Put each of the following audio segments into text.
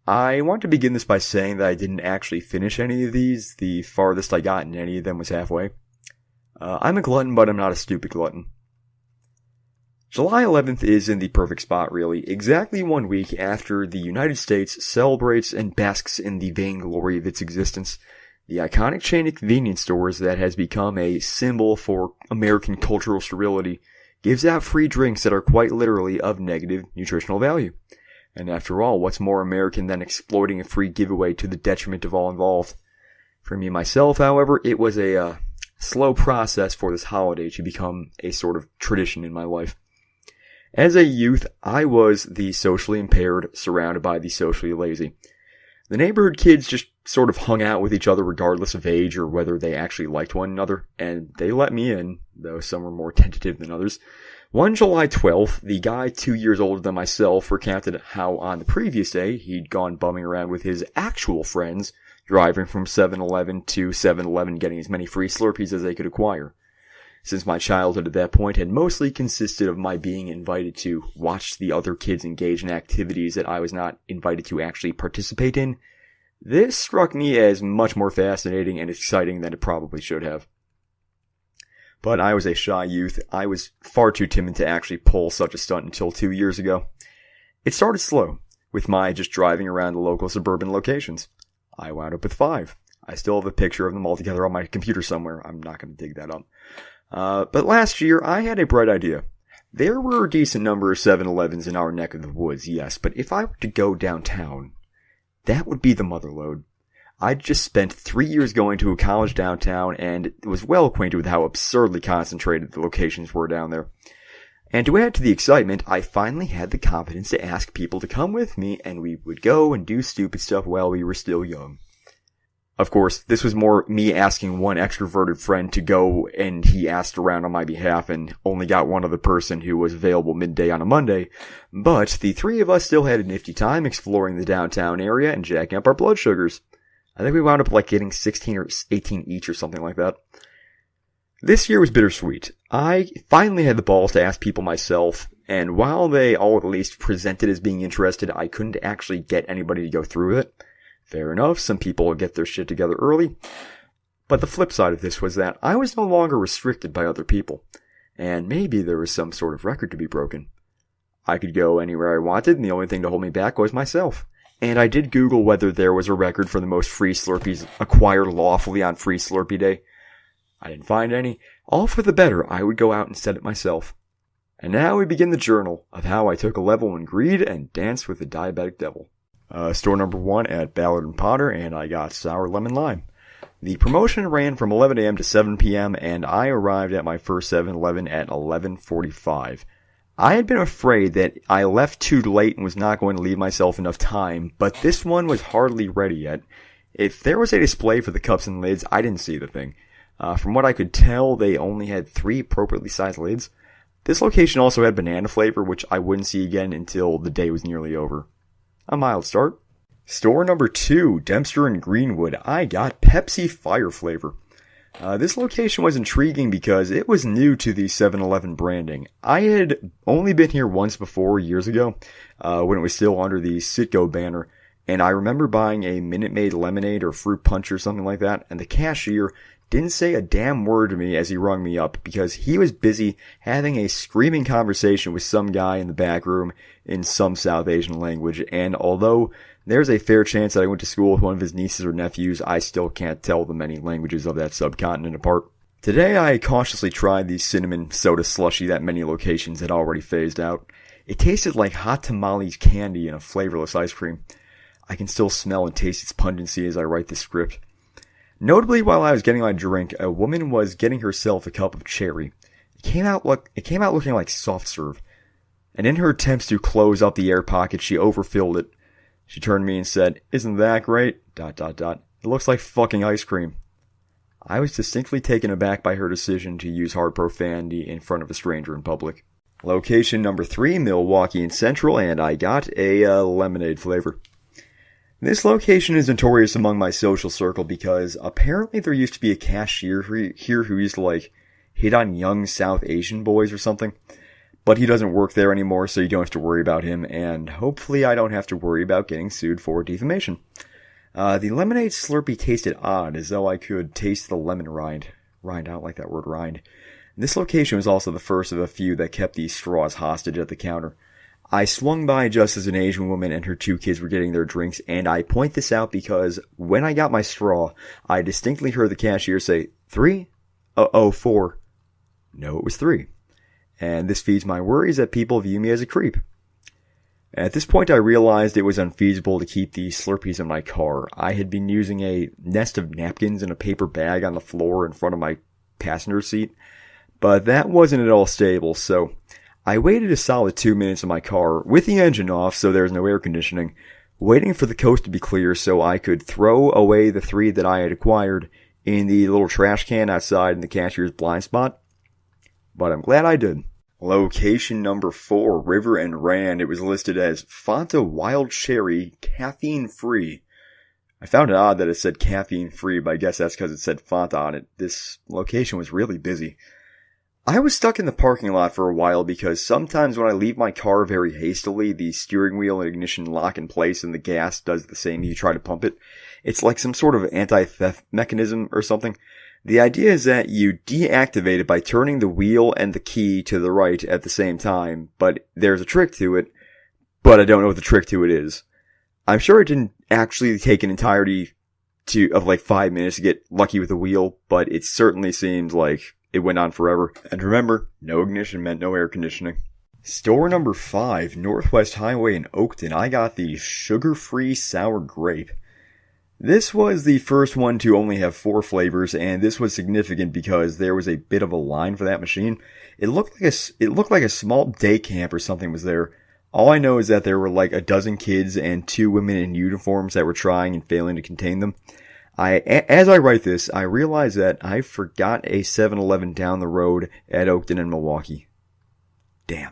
I want to begin this by saying that I didn't actually finish any of these. The farthest I got in any of them was halfway. I'm a glutton, but I'm not a stupid glutton. July 11th is in the perfect spot, really. Exactly 1 week after the United States celebrates and basks in the vainglory of its existence, the iconic chain of convenience stores that has become a symbol for American cultural sterility gives out free drinks that are quite literally of negative nutritional value. And after all, what's more American than exploiting a free giveaway to the detriment of all involved? For me myself, however, it was a slow process for this holiday to become a sort of tradition in my life. As a youth, I was the socially impaired, surrounded by the socially lazy. The neighborhood kids just sort of hung out with each other regardless of age or whether they actually liked one another, and they let me in, though some were more tentative than others. One July 12th, the guy 2 years older than myself recounted how on the previous day he'd gone bumming around with his actual friends, driving from 7-Eleven to 7-Eleven getting as many free Slurpees as they could acquire. Since my childhood at that point had mostly consisted of my being invited to watch the other kids engage in activities that I was not invited to actually participate in, this struck me as much more fascinating and exciting than it probably should have. But I was a shy youth. I was far too timid to actually pull such a stunt until 2 years ago. It started slow, with my just driving around the local suburban locations. I wound up with 5. I still have a picture of them all together on my computer somewhere. I'm not going to dig that up. But last year, I had a bright idea. There were a decent number of 7-Elevens in our neck of the woods, yes, but if I were to go downtown, that would be the motherlode. I'd just spent 3 years going to a college downtown and was well acquainted with how absurdly concentrated the locations were down there. And to add to the excitement, I finally had the confidence to ask people to come with me, and we would go and do stupid stuff while we were still young. Of course, this was more me asking one extroverted friend to go, and he asked around on my behalf and only got one other person who was available midday on a Monday. But the 3 of us still had a nifty time exploring the downtown area and jacking up our blood sugars. I think we wound up getting 16 or 18 each or something like that. This year was bittersweet. I finally had the balls to ask people myself, and while they all at least presented as being interested, I couldn't actually get anybody to go through with it. Fair enough, some people will get their shit together early. But the flip side of this was that I was no longer restricted by other people, and maybe there was some sort of record to be broken. I could go anywhere I wanted, and the only thing to hold me back was myself. And I did Google whether there was a record for the most free Slurpees acquired lawfully on Free Slurpee Day. I didn't find any. All for the better, I would go out and set it myself. And now we begin the journal of how I took a level in greed and danced with the diabetic devil. Store number 1 at Ballard and Potter, and I got sour lemon lime. The promotion ran from 11 a.m. to 7 p.m., and I arrived at my first 7-Eleven at 11:45. I had been afraid that I left too late and was not going to leave myself enough time, but this one was hardly ready yet. If there was a display for the cups and lids, I didn't see the thing. From what I could tell, they only had 3 appropriately sized lids. This location also had banana flavor, which I wouldn't see again until the day was nearly over. A mild start. Store number 2, Dempster and Greenwood. I got Pepsi Fire flavor. This location was intriguing because it was new to the 7-Eleven branding. I had only been here once before, years ago, when it was still under the Citgo banner, and I remember buying a Minute Maid lemonade or fruit punch or something like that, and the cashier didn't say a damn word to me as he rung me up because he was busy having a screaming conversation with some guy in the back room in some South Asian language, and although there's a fair chance that I went to school with one of his nieces or nephews, I still can't tell the many languages of that subcontinent apart. Today I cautiously tried the cinnamon soda slushy that many locations had already phased out. It tasted like hot tamales candy in a flavorless ice cream. I can still smell and taste its pungency as I write this script. Notably, while I was getting my drink, a woman was getting herself a cup of cherry. It came out looking like soft serve, and in her attempts to close up the air pocket, she overfilled it. She turned to me and said, "Isn't that great? ... It looks like fucking ice cream." I was distinctly taken aback by her decision to use hard profanity in front of a stranger in public. Location number 3, Milwaukee and Central, and I got a lemonade flavor. This location is notorious among my social circle because apparently there used to be a cashier here who used to hit on young South Asian boys or something. But he doesn't work there anymore, so you don't have to worry about him, and hopefully I don't have to worry about getting sued for defamation. The lemonade Slurpee tasted odd, as though I could taste the lemon rind. Rind, I don't like that word, rind. This location was also the first of a few that kept these straws hostage at the counter. I swung by just as an Asian woman and her 2 kids were getting their drinks, and I point this out because when I got my straw, I distinctly heard the cashier say, 3? Oh, 4. No, it was 3. And this feeds my worries that people view me as a creep. At this point, I realized it was unfeasible to keep these Slurpees in my car. I had been using a nest of napkins in a paper bag on the floor in front of my passenger seat, but that wasn't at all stable, so I waited a solid 2 minutes in my car, with the engine off so there was no air conditioning, waiting for the coast to be clear so I could throw away the 3 that I had acquired in the little trash can outside in the cashier's blind spot. But I'm glad I did. Location number 4, River and Rand. It was listed as Fanta Wild Cherry, caffeine free. I found it odd that it said caffeine free, but I guess that's because it said Fanta on it. This location was really busy. I was stuck in the parking lot for a while because sometimes when I leave my car very hastily, the steering wheel and ignition lock in place and the gas does the same if you try to pump it. It's like some sort of anti-theft mechanism or something. The idea is that you deactivate it by turning the wheel and the key to the right at the same time, but there's a trick to it, but I don't know what the trick to it is. I'm sure it didn't actually take an entirety of like 5 minutes to get lucky with the wheel, but it certainly seems like it went on forever. And remember, no ignition meant no air conditioning. Store number 5, Northwest Highway in Oakton. I got the sugar-free sour grape. This was the first one to only have 4 flavors, and this was significant because there was a bit of a line for that machine. It looked like a small day camp or something was there. All I know is that there were like a dozen kids and 2 women in uniforms that were trying and failing to contain them. As I write this, I realize that I forgot a 7-Eleven down the road at Oakton and Milwaukee. Damn.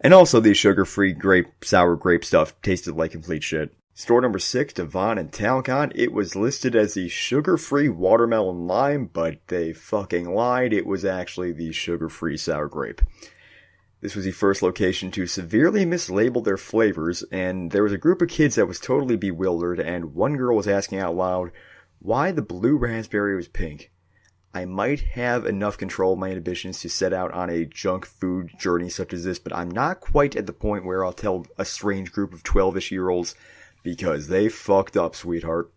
And also the sugar-free sour grape stuff tasted like complete shit. Store number 6, Devon and Talcott. It was listed as the sugar-free watermelon lime, but they fucking lied. It was actually the sugar-free sour grape. This was the first location to severely mislabel their flavors, and there was a group of kids that was totally bewildered, and one girl was asking out loud why the blue raspberry was pink. I might have enough control of my inhibitions to set out on a junk food journey such as this, but I'm not quite at the point where I'll tell a strange group of 12-ish-year-olds because they fucked up, sweetheart.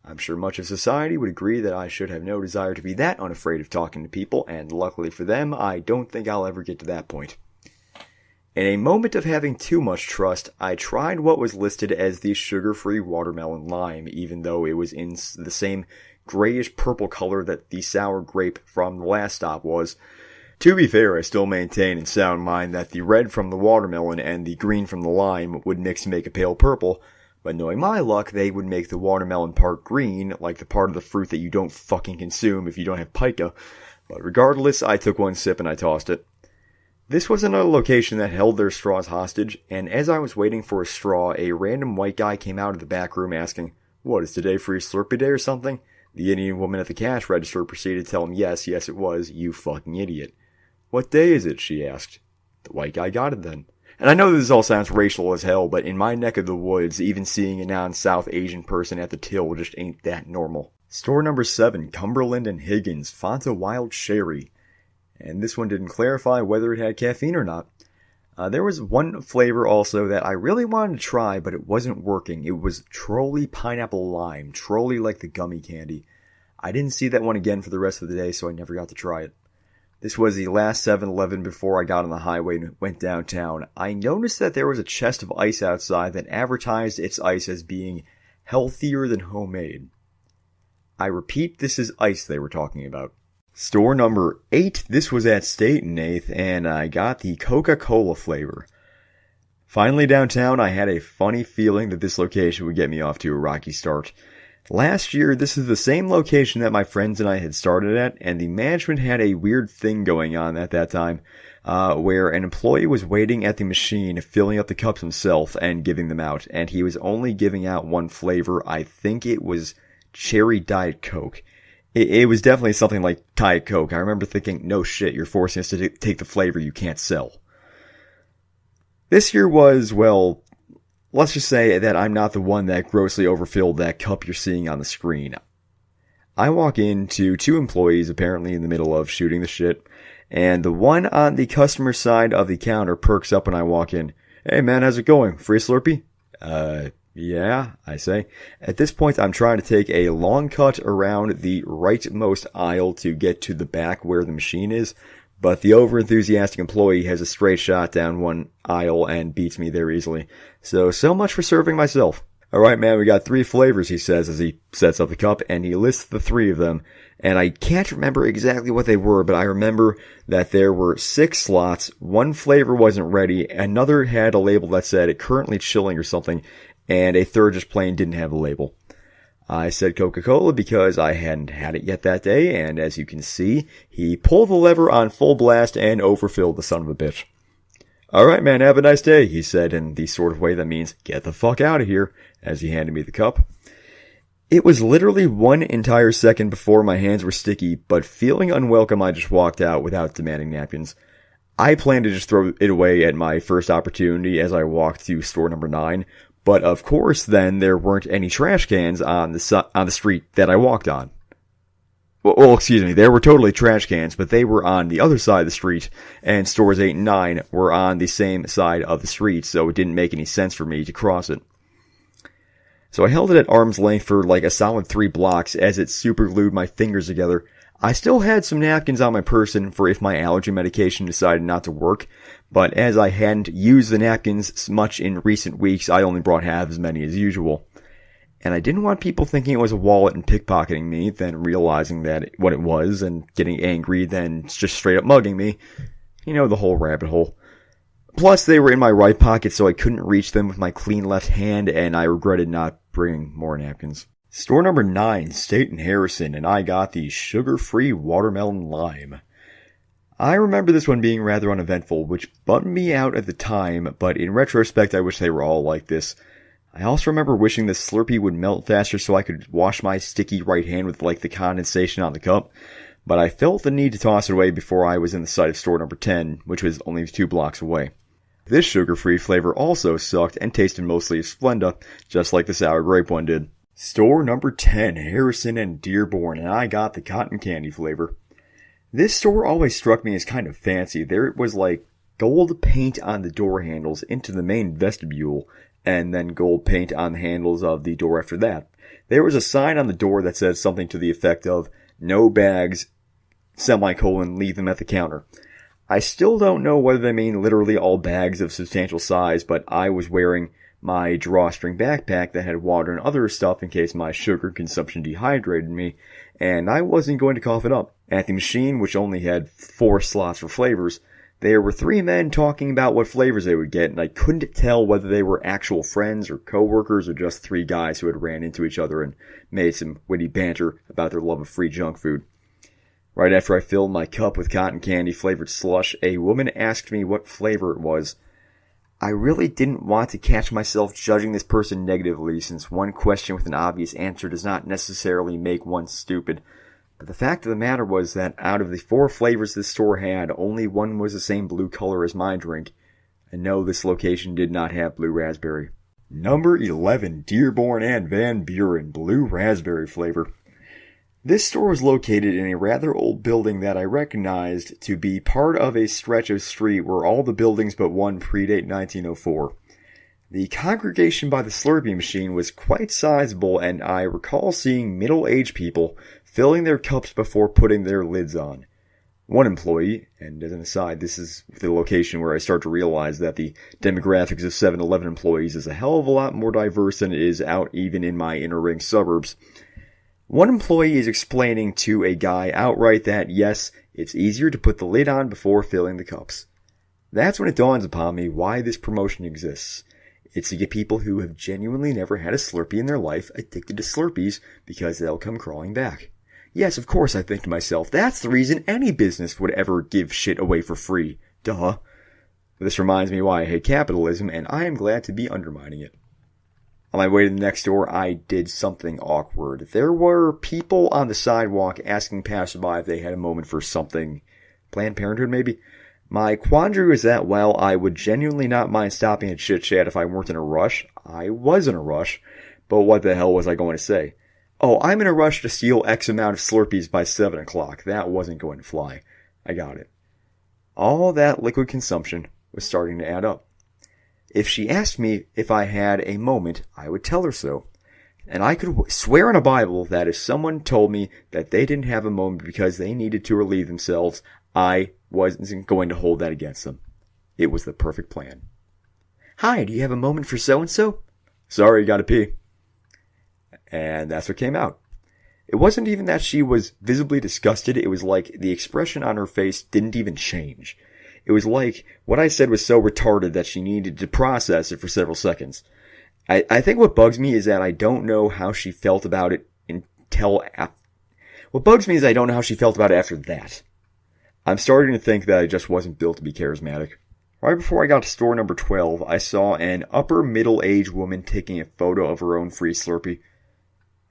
I'm sure much of society would agree that I should have no desire to be that unafraid of talking to people, and luckily for them, I don't think I'll ever get to that point. In a moment of having too much trust, I tried what was listed as the sugar-free watermelon lime, even though it was in the same grayish-purple color that the sour grape from the last stop was. To be fair, I still maintain in sound mind that the red from the watermelon and the green from the lime would mix to make a pale purple, but knowing my luck, they would make the watermelon part green, like the part of the fruit that you don't fucking consume if you don't have pica. But regardless, I took one sip and I tossed it. This was another location that held their straws hostage, and as I was waiting for a straw, a random white guy came out of the back room asking, "What, is today free Slurpee day or something?" The Indian woman at the cash register proceeded to tell him yes it was, you fucking idiot. "What day is it?" she asked. The white guy got it then. And I know this all sounds racial as hell, but in my neck of the woods, even seeing a non-South Asian person at the till just ain't that normal. Store number 7, Cumberland and Higgins, Fanta Wild Cherry. And this one didn't clarify whether it had caffeine or not. There was one flavor also that I really wanted to try, but it wasn't working. It was Trolley Pineapple Lime. Trolley like the gummy candy. I didn't see that one again for the rest of the day, so I never got to try it. This was the last 7-Eleven before I got on the highway and went downtown. I noticed that there was a chest of ice outside that advertised its ice as being healthier than homemade. I repeat, this is ice they were talking about. Store number 8, this was at State and 8th, and I got the Coca-Cola flavor. Finally downtown, I had a funny feeling that this location would get me off to a rocky start. Last year, this is the same location that my friends and I had started at, and the management had a weird thing going on at that time, where an employee was waiting at the machine, filling up the cups himself and giving them out, and he was only giving out one flavor. I think it was Cherry Diet Coke. It was definitely something like Diet Coke. I remember thinking, no shit, you're forcing us to take the flavor you can't sell. This year was, well, let's just say that I'm not the one that grossly overfilled that cup you're seeing on the screen. I walk into 2 employees apparently in the middle of shooting the shit, and the one on the customer side of the counter perks up when I walk in. Hey man, how's it going? Free Slurpee? Yeah, I say. At this point, I'm trying to take a long cut around the rightmost aisle to get to the back where the machine is, but the overenthusiastic employee has a straight shot down one aisle and beats me there easily. So much for serving myself. Alright man, we got 3 flavors, he says as he sets up the cup, and he lists the 3 of them. And I can't remember exactly what they were, but I remember that there were 6 slots, 1 flavor wasn't ready, another had a label that said currently chilling or something, and a third just plain didn't have a label. I said Coca-Cola because I hadn't had it yet that day, and as you can see, he pulled the lever on full blast and overfilled the son of a bitch. Alright man, have a nice day, he said in the sort of way that means, get the fuck out of here, as he handed me the cup. It was literally 1 entire second before my hands were sticky, but feeling unwelcome I just walked out without demanding napkins. I planned to just throw it away at my first opportunity as I walked to store number 9, but of course then there weren't any trash cans on the street that I walked on. Well, excuse me, there were totally trash cans, but they were on the other side of the street, and stores 8 and 9 were on the same side of the street, so it didn't make any sense for me to cross it. So I held it at arm's length for like a solid 3 blocks as it super glued my fingers together. I still had some napkins on my person for if my allergy medication decided not to work, but as I hadn't used the napkins much in recent weeks, I only brought half as many as usual. And I didn't want people thinking it was a wallet and pickpocketing me, then realizing that what it was and getting angry, then just straight up mugging me. You know, the whole rabbit hole. Plus, they were in my right pocket, so I couldn't reach them with my clean left hand, and I regretted not bringing more napkins. Store number 9, State and Harrison, and I got the sugar-free watermelon lime. I remember this one being rather uneventful, which bummed me out at the time, but in retrospect I wish they were all like this. I also remember wishing the Slurpee would melt faster so I could wash my sticky right hand with like the condensation on the cup, but I felt the need to toss it away before I was in the sight of store number 10, which was only 2 blocks away. This sugar-free flavor also sucked and tasted mostly of Splenda, just like the sour grape one did. Store number 10, Harrison and Dearborn, and I got the cotton candy flavor. This store always struck me as kind of fancy. There was like gold paint on the door handles into the main vestibule, and then gold paint on the handles of the door after that. There was a sign on the door that said something to the effect of, no bags, leave them at the counter. I still don't know whether they mean literally all bags of substantial size, but I was wearing my drawstring backpack that had water and other stuff in case my sugar consumption dehydrated me, and I wasn't going to cough it up. At the machine, which only had 4 slots for flavors, there were 3 men talking about what flavors they would get, and I couldn't tell whether they were actual friends or co-workers or just 3 guys who had ran into each other and made some witty banter about their love of free junk food. Right after I filled my cup with cotton candy flavored slush, a woman asked me what flavor it was. I really didn't want to catch myself judging this person negatively, since one question with an obvious answer does not necessarily make one stupid. But the fact of the matter was that out of the 4 flavors this store had, only one was the same blue color as my drink. And no, this location did not have blue raspberry. Number 11, Dearborn and Van Buren, blue raspberry flavor. This store was located in a rather old building that I recognized to be part of a stretch of street where all the buildings but one predate 1904. The congregation by the Slurpee machine was quite sizable, and I recall seeing middle-aged people filling their cups before putting their lids on. One employee, and as an aside, this is the location where I start to realize that the demographics of 7-Eleven employees is a hell of a lot more diverse than it is out even in my inner-ring suburbs. One employee is explaining to a guy outright that, yes, it's easier to put the lid on before filling the cups. That's when it dawns upon me why this promotion exists. It's to get people who have genuinely never had a Slurpee in their life addicted to Slurpees because they'll come crawling back. Yes, of course, I think to myself, that's the reason any business would ever give shit away for free. Duh. This reminds me why I hate capitalism, and I am glad to be undermining it. On my way to the next door, I did something awkward. There were people on the sidewalk asking passerby if they had a moment for something. Planned Parenthood, maybe? My quandary was that while I would genuinely not mind stopping and chit-chat if I weren't in a rush, I was in a rush. But what the hell was I going to say? Oh, I'm in a rush to steal X amount of Slurpees by 7 o'clock. That wasn't going to fly. I got it. All that liquid consumption was starting to add up. If she asked me if I had a moment, I would tell her so. And I could swear on a Bible that if someone told me that they didn't have a moment because they needed to relieve themselves, I wasn't going to hold that against them. It was the perfect plan. Hi, do you have a moment for so-and-so? Sorry, gotta pee. And that's what came out. It wasn't even that she was visibly disgusted. It was like the expression on her face didn't even change. It was like what I said was so retarded that she needed to process it for several seconds. I think what bugs me is that I don't know how she felt about it What bugs me is I don't know how she felt about it after that. I'm starting to think that I just wasn't built to be charismatic. Right before I got to store number 12, I saw an upper middle-aged woman taking a photo of her own free Slurpee.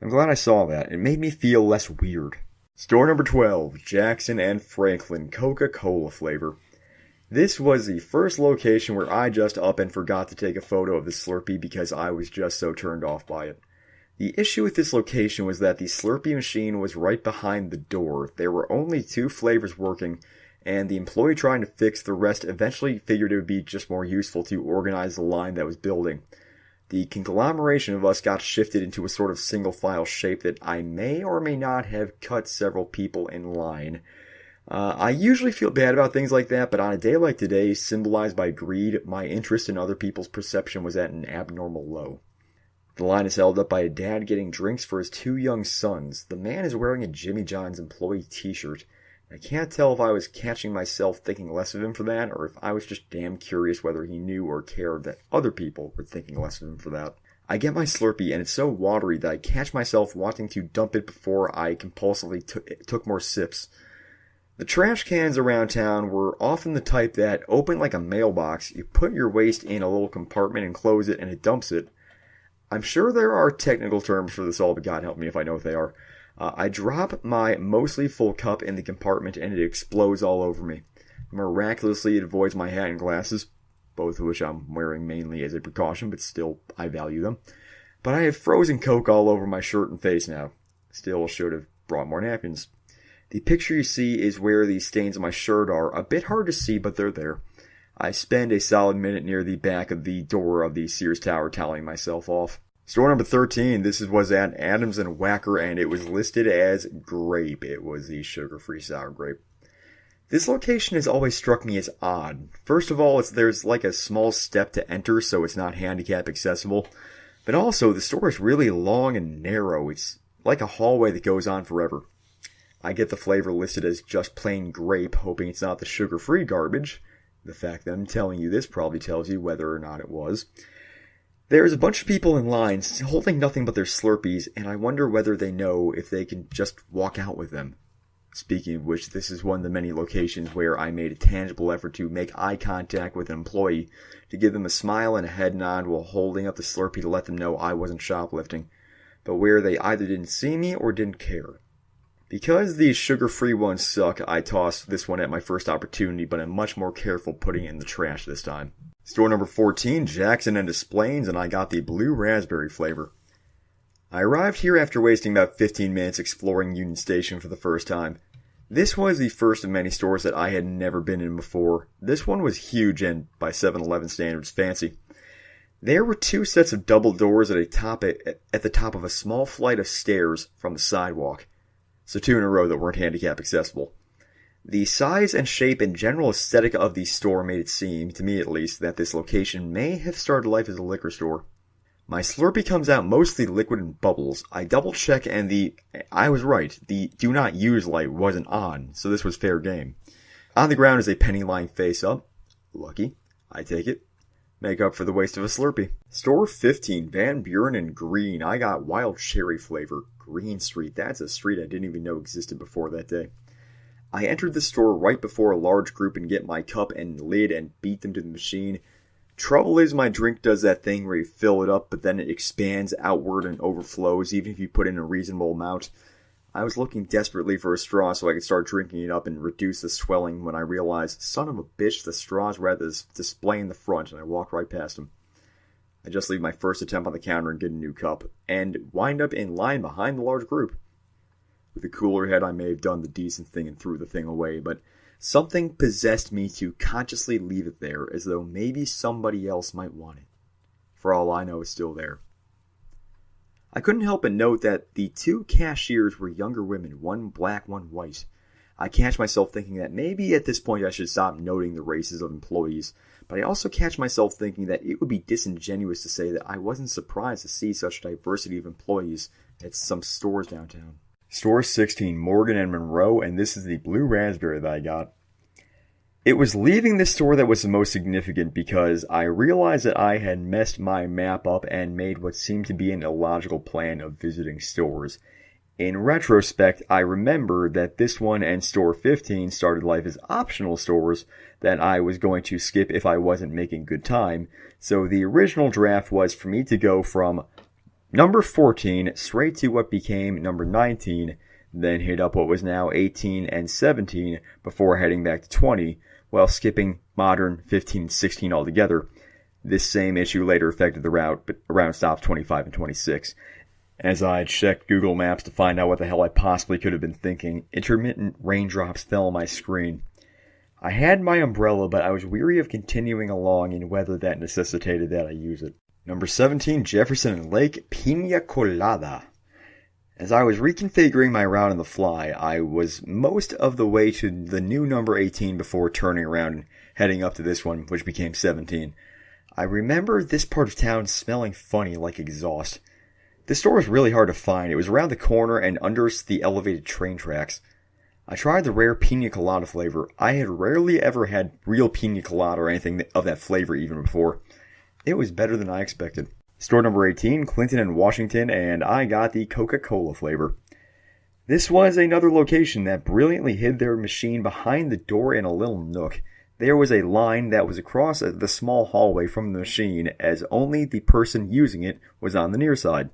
I'm glad I saw that. It made me feel less weird. Store number 12, Jackson and Franklin Coca-Cola flavor. This was the first location where I just up and forgot to take a photo of the Slurpee because I was just so turned off by it. The issue with this location was that the Slurpee machine was right behind the door. There were only 2 flavors working, and the employee trying to fix the rest eventually figured it would be just more useful to organize the line that was building. The conglomeration of us got shifted into a sort of single-file shape that I may or may not have cut several people in line. I usually feel bad about things like that, but on a day like today, symbolized by greed, my interest in other people's perception was at an abnormal low. The line is held up by a dad getting drinks for his 2 young sons. The man is wearing a Jimmy John's employee t-shirt. I can't tell if I was catching myself thinking less of him for that, or if I was just damn curious whether he knew or cared that other people were thinking less of him for that. I get my Slurpee, and it's so watery that I catch myself wanting to dump it before I compulsively took more sips. The trash cans around town were often the type that open like a mailbox. You put your waste in a little compartment and close it, and it dumps it. I'm sure there are technical terms for this all, but God help me if I know what they are. I drop my mostly full cup in the compartment, and it explodes all over me. Miraculously, it avoids my hat and glasses, both of which I'm wearing mainly as a precaution, but still, I value them. But I have frozen Coke all over my shirt and face now. Still should have brought more napkins. The picture you see is where the stains on my shirt are. A bit hard to see, but they're there. I spend a solid minute near the back of the door of the Sears Tower toweling myself off. Store number 13, this was at Adams and Wacker, and it was listed as grape. It was the sugar-free sour grape. This location has always struck me as odd. First of all, there's like a small step to enter, so it's not handicap accessible. But also, the store is really long and narrow. It's like a hallway that goes on forever. I get the flavor listed as just plain grape, hoping it's not the sugar-free garbage. The fact that I'm telling you this probably tells you whether or not it was. There's a bunch of people in lines holding nothing but their Slurpees, and I wonder whether they know if they can just walk out with them. Speaking of which, this is one of the many locations where I made a tangible effort to make eye contact with an employee, to give them a smile and a head nod while holding up the Slurpee to let them know I wasn't shoplifting, but where they either didn't see me or didn't care. Because these sugar-free ones suck, I tossed this one at my first opportunity, but I'm much more careful putting it in the trash this time. Store number 14, Jackson and Displains, and I got the blue raspberry flavor. I arrived here after wasting about 15 minutes exploring Union Station for the first time. This was the first of many stores that I had never been in before. This one was huge and, by 7-Eleven standards, fancy. There were 2 sets of double doors at the top of a small flight of stairs from the sidewalk. So 2 in a row that weren't handicap accessible. The size and shape and general aesthetic of the store made it seem, to me at least, that this location may have started life as a liquor store. My Slurpee comes out mostly liquid and bubbles. I double check and I was right, the do not use light wasn't on, so this was fair game. On the ground is a penny lying face up. Lucky. I take it. Make up for the waste of a Slurpee. Store 15, Van Buren and Green. I got wild cherry flavor. Green Street. That's a street I didn't even know existed before that day. I entered the store right before a large group and get my cup and lid and beat them to the machine. Trouble is my drink does that thing where you fill it up but then it expands outward and overflows even if you put in a reasonable amount. I was looking desperately for a straw so I could start drinking it up and reduce the swelling when I realized, son of a bitch, the straw's right at this display in the front, and I walked right past him. I just leave my first attempt on the counter and get a new cup, and wind up in line behind the large group. With a cooler head, I may have done the decent thing and threw the thing away, but something possessed me to consciously leave it there, as though maybe somebody else might want it. For all I know, it's still there. I couldn't help but note that the two cashiers were younger women, one black, one white. I catch myself thinking that maybe at this point I should stop noting the races of employees, but I also catch myself thinking that it would be disingenuous to say that I wasn't surprised to see such diversity of employees at some stores downtown. Store 16, Morgan and Monroe, and this is the blue raspberry that I got. It was leaving this store that was the most significant because I realized that I had messed my map up and made what seemed to be an illogical plan of visiting stores. In retrospect, I remember that this one and store 15 started life as optional stores that I was going to skip if I wasn't making good time, so the original draft was for me to go from number 14 straight to what became number 19, then hit up what was now 18 and 17 before heading back to 20, while skipping modern 15 and 16 altogether. This same issue later affected the route, but around stops 25 and 26. As I checked Google Maps to find out what the hell I possibly could have been thinking, intermittent raindrops fell on my screen. I had my umbrella, but I was weary of continuing along in weather that necessitated that I use it. Number 17, Jefferson and Lake, Pina Colada. As I was reconfiguring my route on the fly, I was most of the way to the new number 18 before turning around and heading up to this one, which became 17. I remember this part of town smelling funny like exhaust. This store was really hard to find. It was around the corner and under the elevated train tracks. I tried the rare pina colada flavor. I had rarely ever had real pina colada or anything of that flavor even before. It was better than I expected. Store number 18, Clinton and Washington, and I got the Coca-Cola flavor. This was another location that brilliantly hid their machine behind the door in a little nook. There was a line that was across the small hallway from the machine, as only the person using it was on the near side.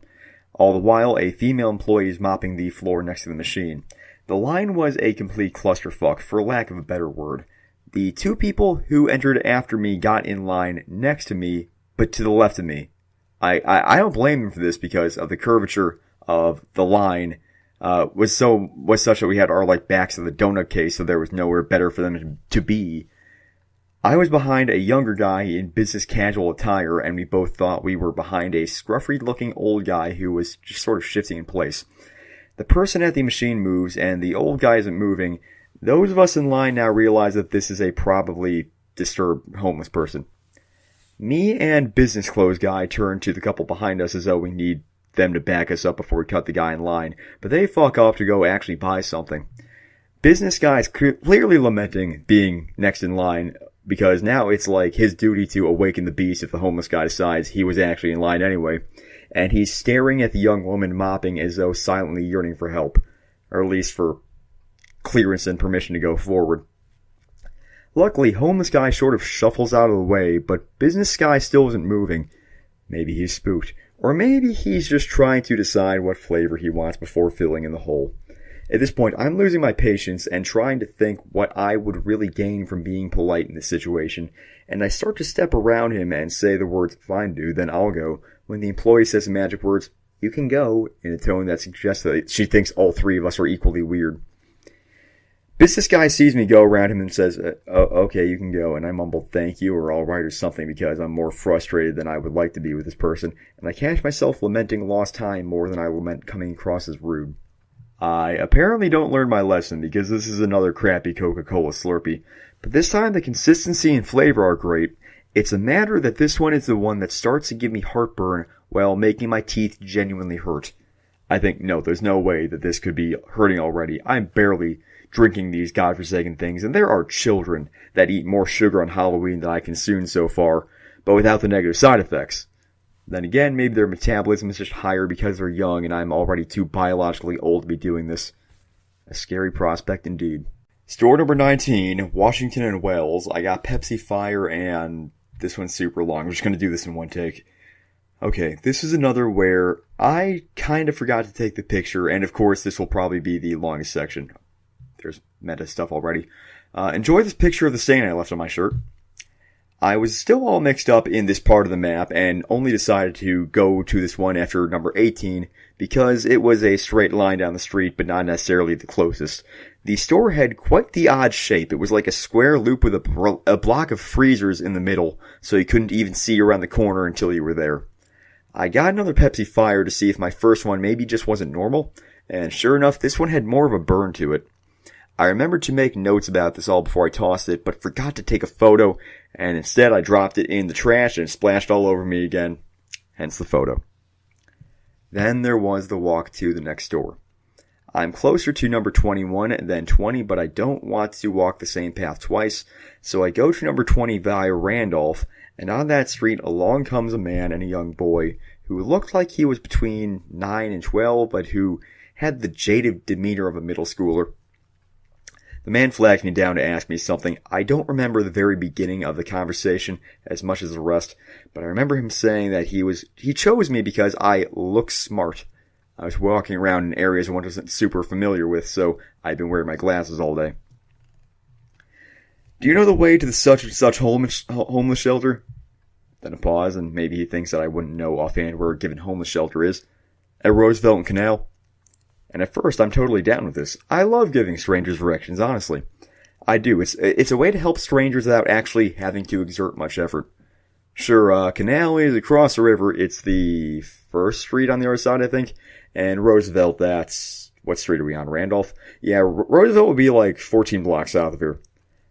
All the while, a female employee is mopping the floor next to the machine. The line was a complete clusterfuck, for lack of a better word. The two people who entered after me got in line next to me, but to the left of me. I don't blame them for this because of the curvature of the line was such that we had our backs to the donut case, so there was nowhere better for them to be. I was behind a younger guy in business casual attire, and we both thought we were behind a scruffy-looking old guy who was just sort of shifting in place. The person at the machine moves, and the old guy isn't moving. Those of us in line now realize that this is a probably disturbed homeless person. Me and business clothes guy turn to the couple behind us as though we need them to back us up before we cut the guy in line, but they fuck off to go actually buy something. Business guy is clearly lamenting being next in line, because now it's like his duty to awaken the beast if the homeless guy decides he was actually in line anyway. And he's staring at the young woman mopping as though silently yearning for help, or at least for clearance and permission to go forward. Luckily, homeless guy sort of shuffles out of the way, but business guy still isn't moving. Maybe he's spooked, or maybe he's just trying to decide what flavor he wants before filling in the hole. At this point, I'm losing my patience and trying to think what I would really gain from being polite in this situation, and I start to step around him and say the words, "Fine, dude, then I'll go," when the employee says the magic words, "You can go," in a tone that suggests that she thinks all three of us are equally weird. Business guy sees me go around him and says, "Okay, you can go," and I mumble "thank you" or "all right" or something because I'm more frustrated than I would like to be with this person, and I catch myself lamenting lost time more than I lament coming across as rude. I apparently don't learn my lesson because this is another crappy Coca-Cola Slurpee, but this time the consistency and flavor are great. It's a matter that this one is the one that starts to give me heartburn while making my teeth genuinely hurt. I think, no, there's no way that this could be hurting already. I'm barely drinking these godforsaken things, and there are children that eat more sugar on Halloween than I consumed so far, but without the negative side effects. Then again, maybe their metabolism is just higher because they're young and I'm already too biologically old to be doing this. A scary prospect indeed. Store number 19, Washington and Wells. I got Pepsi Fire and this one's super long. I'm just going to do this in one take. Okay, this is another where I kind of forgot to take the picture, and of course this will probably be the longest section. There's meta stuff already. Enjoy this picture of the stain I left on my shirt. I was still all mixed up in this part of the map, and only decided to go to this one after number 18, because it was a straight line down the street, but not necessarily the closest. The store had quite the odd shape. It was like a square loop with a block of freezers in the middle, so you couldn't even see around the corner until you were there. I got another Pepsi Fire to see if my first one maybe just wasn't normal, and sure enough, this one had more of a burn to it. I remembered to make notes about this all before I tossed it, but forgot to take a photo, and instead I dropped it in the trash and it splashed all over me again. Hence the photo. Then there was the walk to the next door. I'm closer to number 21 than 20, but I don't want to walk the same path twice, so I go to number 20 via Randolph, and on that street along comes a man and a young boy who looked like he was between 9 and 12, but who had the jaded demeanor of a middle schooler. The man flagged me down to ask me something. I don't remember the very beginning of the conversation as much as the rest, but I remember him saying that he chose me because I look smart. I was walking around in areas one wasn't super familiar with, so I'd been wearing my glasses all day. Do you know the way to the such and such homeless shelter? Then a pause, and maybe he thinks that I wouldn't know offhand where a given homeless shelter is. At Roosevelt and Canal. And at first, I'm totally down with this. I love giving strangers directions, honestly. I do. It's a way to help strangers without actually having to exert much effort. Sure, Canal is across the river. It's the first street on the other side, I think. And Roosevelt, that's... What street are we on? Randolph? Yeah, Roosevelt would be like 14 blocks south of here.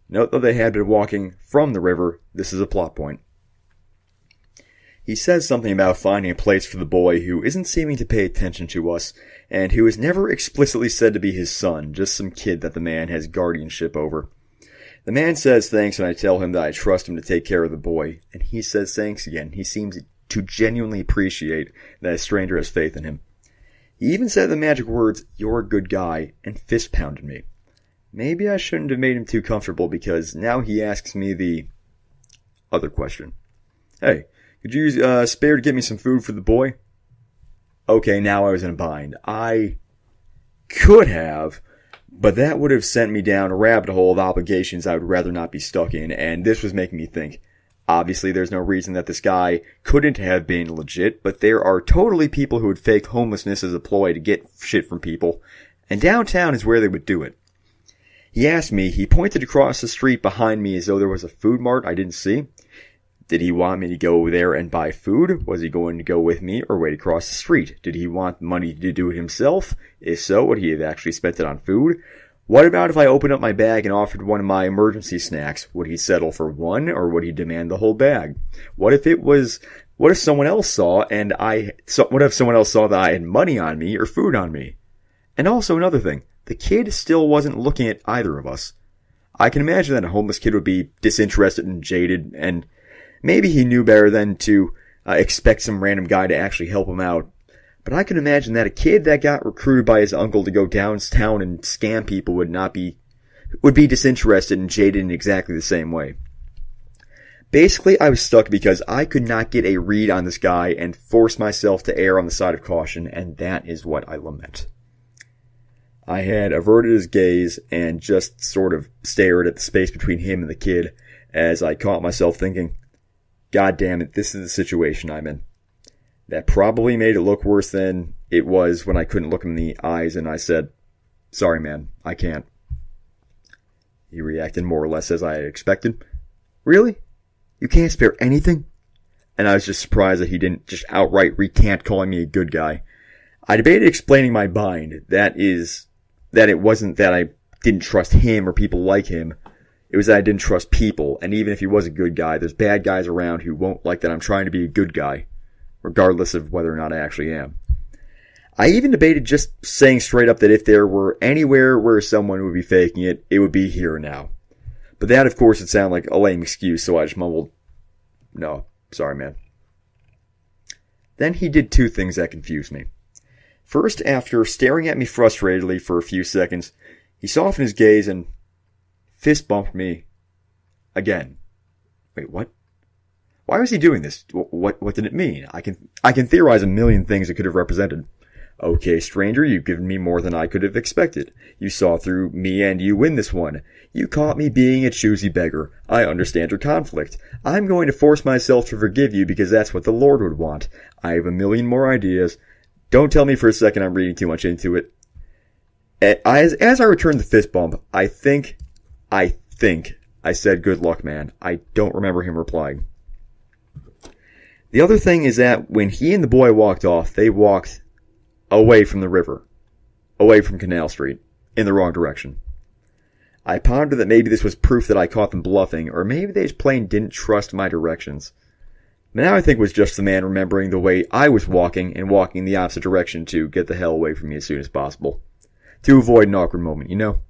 Note that they had been walking from the river. This is a plot point. He says something about finding a place for the boy who isn't seeming to pay attention to us, and who is never explicitly said to be his son, just some kid that the man has guardianship over. The man says thanks, and I tell him that I trust him to take care of the boy, and he says thanks again. He seems to genuinely appreciate that a stranger has faith in him. He even said the magic words, "You're a good guy," and fist-pounded me. Maybe I shouldn't have made him too comfortable, because now he asks me the other question. Hey, could you spare to get me some food for the boy? Okay, now I was in a bind. I could have, but that would have sent me down a rabbit hole of obligations I would rather not be stuck in, and this was making me think. Obviously, there's no reason that this guy couldn't have been legit, but there are totally people who would fake homelessness as a ploy to get shit from people, and downtown is where they would do it. He asked me, he pointed across the street behind me as though there was a food mart I didn't see. Did he want me to go there and buy food? Was he going to go with me or wait across the street? Did he want money to do it himself? If so, would he have actually spent it on food? What about if I opened up my bag and offered one of my emergency snacks? Would he settle for one, or would he demand the whole bag? What if someone else saw that I had money on me or food on me? And also another thing, the kid still wasn't looking at either of us. I can imagine that a homeless kid would be disinterested and jaded, and maybe he knew better than to expect some random guy to actually help him out. But I can imagine that a kid that got recruited by his uncle to go downtown and scam people would be disinterested and jaded in exactly the same way. Basically, I was stuck because I could not get a read on this guy and force myself to err on the side of caution, and that is what I lament. I had averted his gaze and just sort of stared at the space between him and the kid as I caught myself thinking, God damn it, this is the situation I'm in. That probably made it look worse than it was when I couldn't look him in the eyes and I said, sorry man, I can't. He reacted more or less as I had expected. Really? You can't spare anything? And I was just surprised that he didn't just outright recant calling me a good guy. I debated explaining my bind. That it wasn't that I didn't trust him or people like him. It was that I didn't trust people, and even if he was a good guy, there's bad guys around who won't like that I'm trying to be a good guy, regardless of whether or not I actually am. I even debated just saying straight up that if there were anywhere where someone would be faking it, it would be here and now. But that, of course, would sound like a lame excuse, so I just mumbled, no, sorry man. Then he did two things that confused me. First, after staring at me frustratedly for a few seconds, he softened his gaze and fist bumped me again. Wait, what? Why was he doing this? What did it mean? I can theorize a million things it could have represented. Okay, stranger, you've given me more than I could have expected. You saw through me and you win this one. You caught me being a choosy beggar. I understand your conflict. I'm going to force myself to forgive you because that's what the Lord would want. I have a million more ideas. Don't tell me for a second I'm reading too much into it. As I returned the fist bump, I think I said good luck, man. I don't remember him replying. The other thing is that when he and the boy walked off, they walked away from the river, away from Canal Street, in the wrong direction. I pondered that maybe this was proof that I caught them bluffing, or maybe they just plain didn't trust my directions. But now I think it was just the man remembering the way I was walking and walking in the opposite direction to get the hell away from me as soon as possible. To avoid an awkward moment, you know?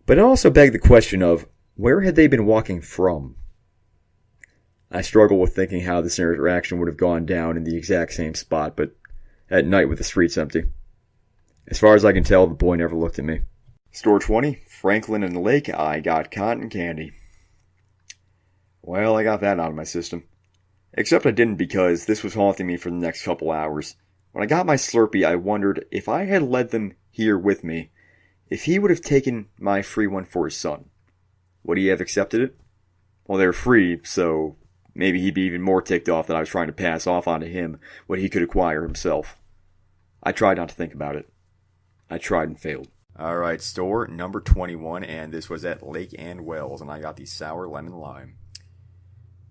But it also begged the question of, where had they been walking from? I struggle with thinking how this interaction would have gone down in the exact same spot, but at night with the streets empty. As far as I can tell, the boy never looked at me. Store 20, Franklin and the Lake, I got cotton candy. Well, I got that out of my system. Except I didn't, because this was haunting me for the next couple hours. When I got my Slurpee, I wondered if I had led them here with me, if he would have taken my free one for his son. Would he have accepted it? Well, they were free, so maybe he'd be even more ticked off that I was trying to pass off onto him what he could acquire himself. I tried not to think about it. I tried and failed. Alright, store number 21, and this was at Lake and Wells, and I got the sour lemon lime.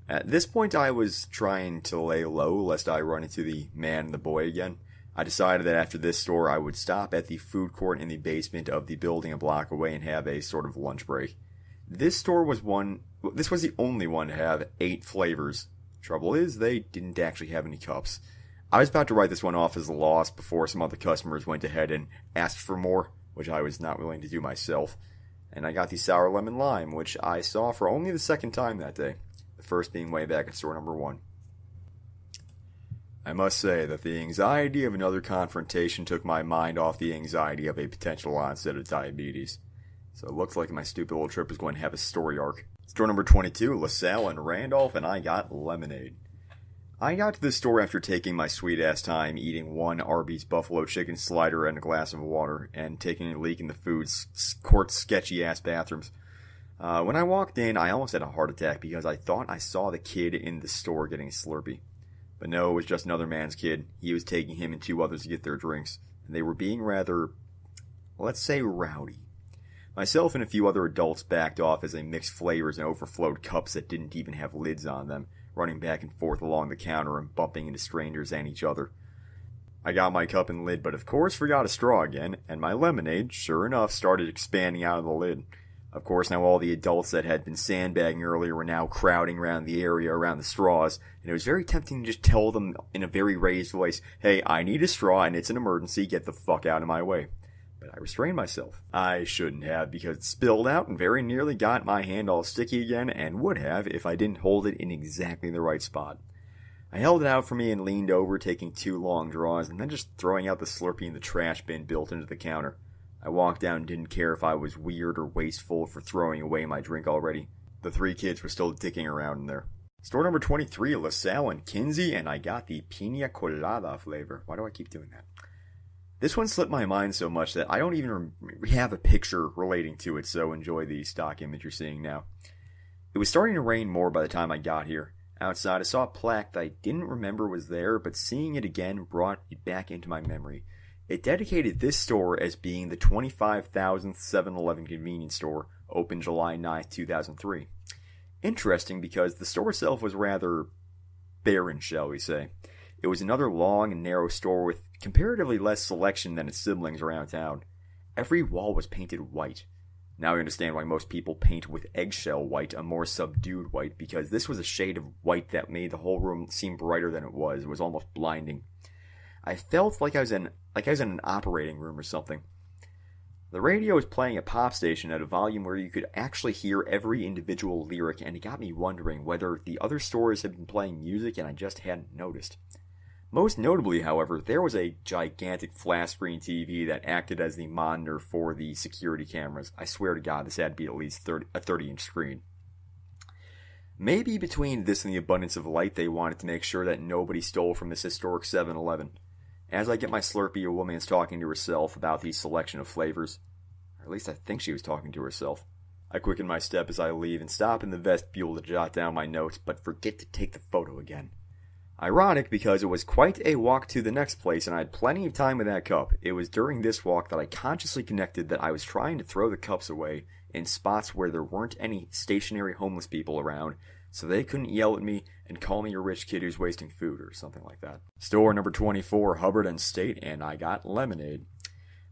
At this point, I was trying to lay low lest I run into the man and the boy again. I decided that after this store, I would stop at the food court in the basement of the building a block away and have a sort of lunch break. This store was the only one to have 8 flavors. Trouble is, they didn't actually have any cups. I was about to write this one off as a loss before some other customers went ahead and asked for more, which I was not willing to do myself. And I got the sour lemon lime, which I saw for only the second time that day. The first being way back at store number 1. I must say that the anxiety of another confrontation took my mind off the anxiety of a potential onset of diabetes. So it looks like my stupid little trip is going to have a story arc. Store number 22, LaSalle and Randolph, and I got lemonade. I got to this store after taking my sweet-ass time eating one Arby's buffalo chicken slider and a glass of water, and taking a leak in the food court's sketchy-ass bathrooms. When I walked in, I almost had a heart attack because I thought I saw the kid in the store getting a Slurpee. But no, it was just another man's kid. He was taking him and 2 others to get their drinks, and they were being rather, let's say, rowdy. Myself and a few other adults backed off as they mixed flavors and overflowed cups that didn't even have lids on them, running back and forth along the counter and bumping into strangers and each other. I got my cup and lid, but of course forgot a straw again, and my lemonade, sure enough, started expanding out of the lid. Of course, now all the adults that had been sandbagging earlier were now crowding around the area around the straws, and it was very tempting to just tell them in a very raised voice, "Hey, I need a straw and it's an emergency, get the fuck out of my way." But I restrained myself. I shouldn't have, because it spilled out and very nearly got my hand all sticky again, and would have if I didn't hold it in exactly the right spot. I held it out for me and leaned over, taking 2 long draws, and then just throwing out the Slurpee in the trash bin built into the counter. I walked down and didn't care if I was weird or wasteful for throwing away my drink already. The 3 kids were still dicking around in there. Store number 23, LaSalle and Kinsey, and I got the Piña Colada flavor. Why do I keep doing that? This one slipped my mind so much that I don't even have a picture relating to it, so enjoy the stock image you're seeing now. It was starting to rain more by the time I got here. Outside, I saw a plaque that I didn't remember was there, but seeing it again brought it back into my memory. It dedicated this store as being the 25,000th 7-Eleven convenience store, opened July 9th, 2003. Interesting because the store itself was rather barren, shall we say. It was another long and narrow store with comparatively less selection than its siblings around town. Every wall was painted white. Now I understand why most people paint with eggshell white, a more subdued white, because this was a shade of white that made the whole room seem brighter than it was. It was almost blinding. I felt like I was in an operating room or something. The radio was playing a pop station at a volume where you could actually hear every individual lyric, and it got me wondering whether the other stores had been playing music and I just hadn't noticed. Most notably, however, there was a gigantic flat-screen TV that acted as the monitor for the security cameras. I swear to God, this had to be at least a 30-inch screen. Maybe between this and the abundance of light, they wanted to make sure that nobody stole from this historic 7-Eleven. As I get my Slurpee, a woman is talking to herself about the selection of flavors. Or at least I think she was talking to herself. I quicken my step as I leave and stop in the vestibule to jot down my notes, but forget to take the photo again. Ironic, because it was quite a walk to the next place and I had plenty of time with that cup. It was during this walk that I consciously connected that I was trying to throw the cups away in spots where there weren't any stationary homeless people around, so they couldn't yell at me and call me a rich kid who's wasting food or something like that. Store number 24, Hubbard and State, and I got lemonade.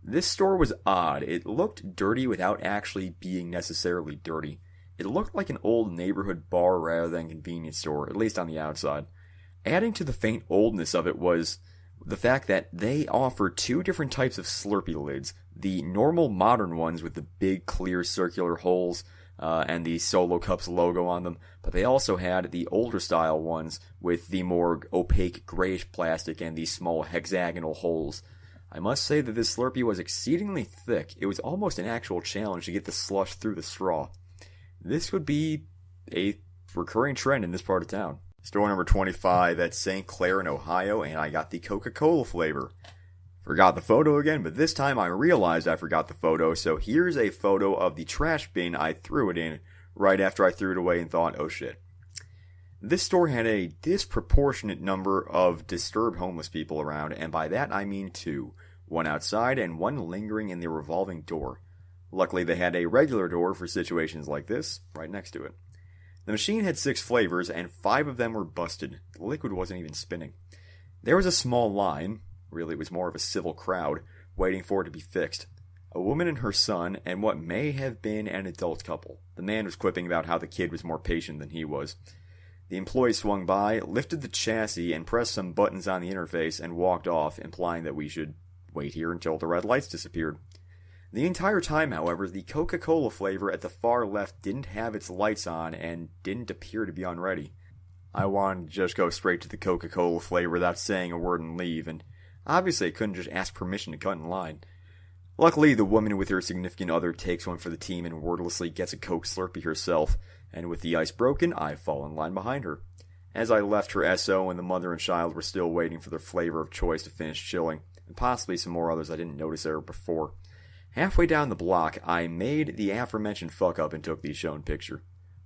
This store was odd. It looked dirty without actually being necessarily dirty. It looked like an old neighborhood bar rather than convenience store, at least on the outside. Adding to the faint oldness of it was the fact that they offered two different types of Slurpee lids. The normal modern ones with the big clear circular holes and the Solo Cups logo on them, but they also had the older style ones with the more opaque grayish plastic and the small hexagonal holes. I must say that this Slurpee was exceedingly thick. It was almost an actual challenge to get the slush through the straw. This would be a recurring trend in this part of town. Store number 25 at St. Clair in Ohio, and I got the Coca-Cola flavor. Forgot the photo again, but this time I realized I forgot the photo, so here's a photo of the trash bin I threw it in right after I threw it away and thought, oh shit. This store had a disproportionate number of disturbed homeless people around, and by that I mean two. One outside and one lingering in the revolving door. Luckily they had a regular door for situations like this, right next to it. The machine had 6 flavors, and 5 of them were busted. The liquid wasn't even spinning. There was a small line, really it was more of a civil crowd, waiting for it to be fixed. A woman and her son, and what may have been an adult couple. The man was quipping about how the kid was more patient than he was. The employee swung by, lifted the chassis, and pressed some buttons on the interface, and walked off, implying that we should wait here until the red lights disappeared. The entire time, however, the Coca-Cola flavor at the far left didn't have its lights on and didn't appear to be on ready. I wanted to just go straight to the Coca-Cola flavor without saying a word and leave, and obviously I couldn't just ask permission to cut in line. Luckily, the woman with her significant other takes one for the team and wordlessly gets a Coke Slurpee herself, and with the ice broken, I fall in line behind her. As I left, her SO and the mother and child were still waiting for their flavor of choice to finish chilling, and possibly some more others I didn't notice there before. Halfway down the block, I made the aforementioned fuck-up and took the shown picture.